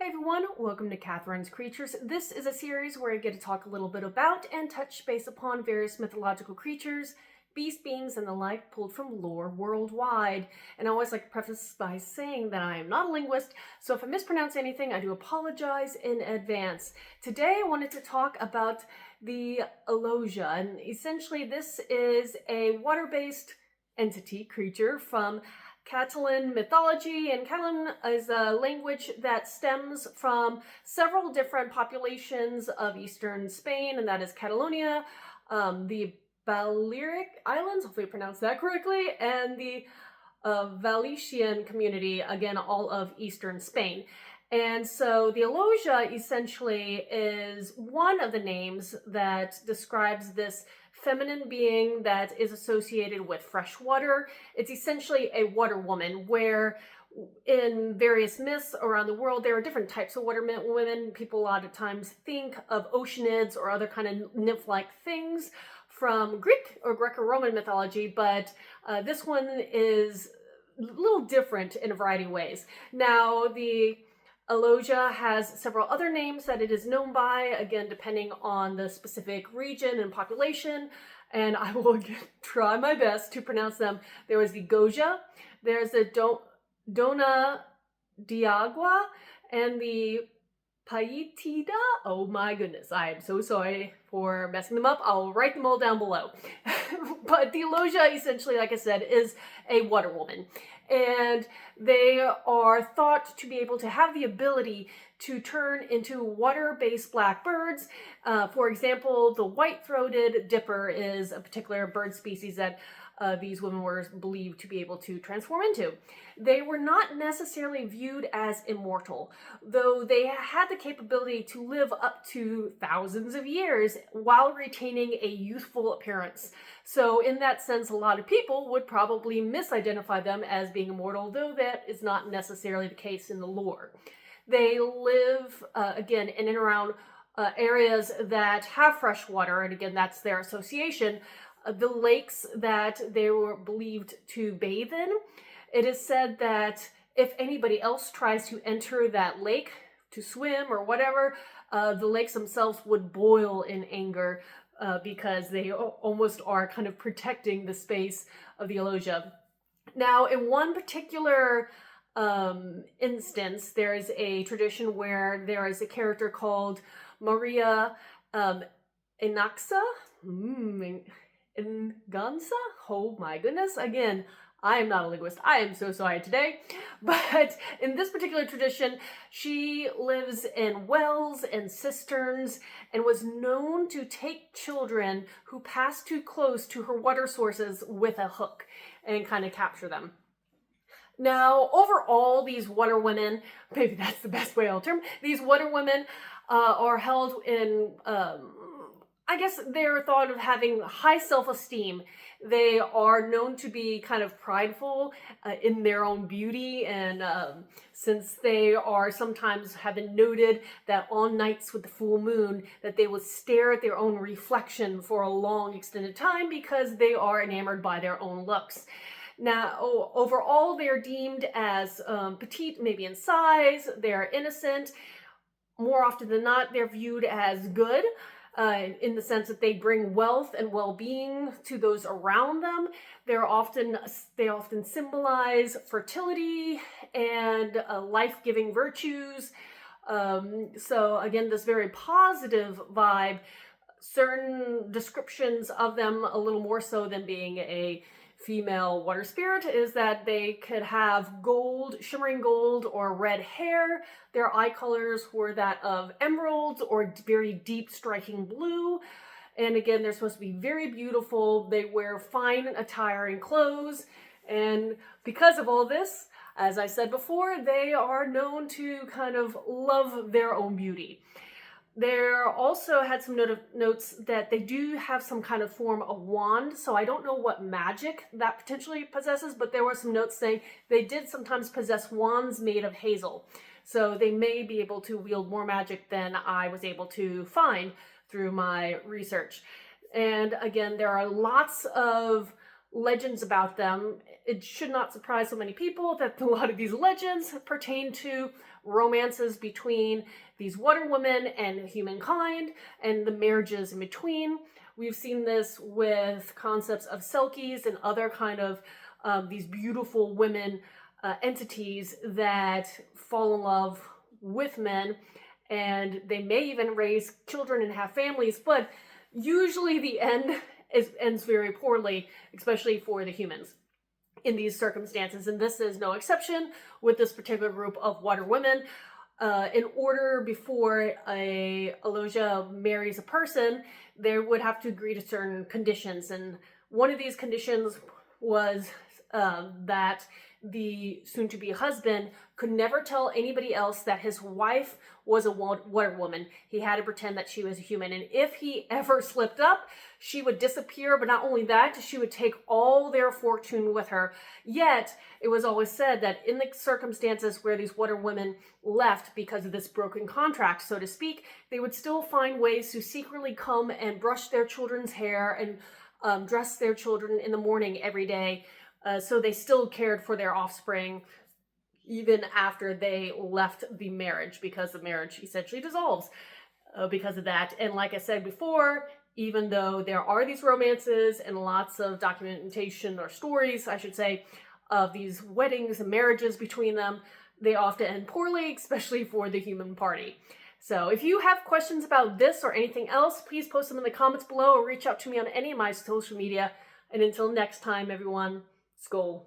Hey everyone, welcome to Catharine's Creatures. This is a series where I get to talk a little bit about and touch base upon various mythological creatures, beast beings, and the like pulled from lore worldwide. And I always like to preface by saying that I am not a linguist, so if I mispronounce anything, I do apologize in advance. Today I wanted to talk about the Aloja, and essentially this is a water-based entity, creature, from Catalan mythology, and Catalan is a language that stems from several different populations of eastern Spain, and that is Catalonia, the Balearic Islands, hopefully I pronounced that correctly, and the Valesian community, again, all of eastern Spain. And so the Aloja essentially is one of the names that describes this feminine being that is associated with fresh water. It's essentially a water woman, where in various myths around the world, there are different types of water women. People a lot of times think of oceanids or other kind of nymph-like things from Greek or Greco-Roman mythology, but this one is a little different in a variety of ways. Now, the Aloja has several other names that it is known by, again, depending on the specific region and population, and I will try my best to pronounce them. There is the Goja, there's the Dona Diagua, and the Paitida. Oh my goodness, I am so sorry for messing them up. I'll write them all down below. But the Aloja, essentially, like I said, is a water woman. And they are thought to be able to have the ability to turn into water-based black birds. For example, the white-throated dipper is a particular bird species that these women were believed to be able to transform into. They were not necessarily viewed as immortal, though they had the capability to live up to thousands of years while retaining a youthful appearance. So in that sense, a lot of people would probably misidentify them as being immortal, though that is not necessarily the case in the lore. They live, again, in and around areas that have fresh water, and again, that's their association. The lakes that they were believed to bathe in. It is said that if anybody else tries to enter that lake to swim or whatever, the lakes themselves would boil in anger because they almost are kind of protecting the space of the Aloja. Now, in one particular instance, there is a tradition where there is a character called Maria Enaxa. Gansa? Oh my goodness. Again, I am not a linguist. I am so sorry today. But in this particular tradition, she lives in wells and cisterns and was known to take children who passed too close to her water sources with a hook and kind of capture them. Now, overall, these water women, maybe that's the best way I'll term, these water women are held in I guess they're thought of having high self-esteem. They are known to be kind of prideful in their own beauty, and since they are sometimes have been noted that on nights with the full moon that they will stare at their own reflection for a long extended time because they are enamored by their own looks. Now, overall, they are deemed as petite, maybe in size. They're innocent. More often than not, they're viewed as good. In the sense that they bring wealth and well-being to those around them. They often symbolize fertility and life-giving virtues. So again, this very positive vibe. Certain descriptions of them, a little more so than being a female water spirit, is that they could have gold, shimmering gold, or red hair. Their eye colors were that of emeralds or very deep striking blue. And again, they're supposed to be very beautiful. They wear fine attire and clothes. And because of all this, as I said before, they are known to kind of love their own beauty. There also had some notes that they do have some kind of form of wand, so I don't know what magic that potentially possesses, but there were some notes saying they did sometimes possess wands made of hazel. So they may be able to wield more magic than I was able to find through my research. And again, there are lots of legends about them. It should not surprise so many people that a lot of these legends pertain to romances between these water women and humankind and the marriages in between. We've seen this with concepts of selkies and other kind of these beautiful women entities that fall in love with men, and they may even raise children and have families, but usually the end ends very poorly, especially for the humans in these circumstances. And this is no exception with this particular group of water women. In order before a Aloja marries a person, they would have to agree to certain conditions. And one of these conditions was that the soon-to-be husband could never tell anybody else that his wife was a water woman. He had to pretend that she was a human. And if he ever slipped up, she would disappear. But not only that, she would take all their fortune with her. Yet, it was always said that in the circumstances where these water women left because of this broken contract, so to speak, they would still find ways to secretly come and brush their children's hair and dress their children in the morning every day. So they still cared for their offspring even after they left the marriage, because the marriage essentially dissolves because of that. And like I said before, even though there are these romances and lots of documentation, or stories, I should say, of these weddings and marriages between them, they often end poorly, especially for the human party. So if you have questions about this or anything else, please post them in the comments below or reach out to me on any of my social media. And until next time, everyone, Skål.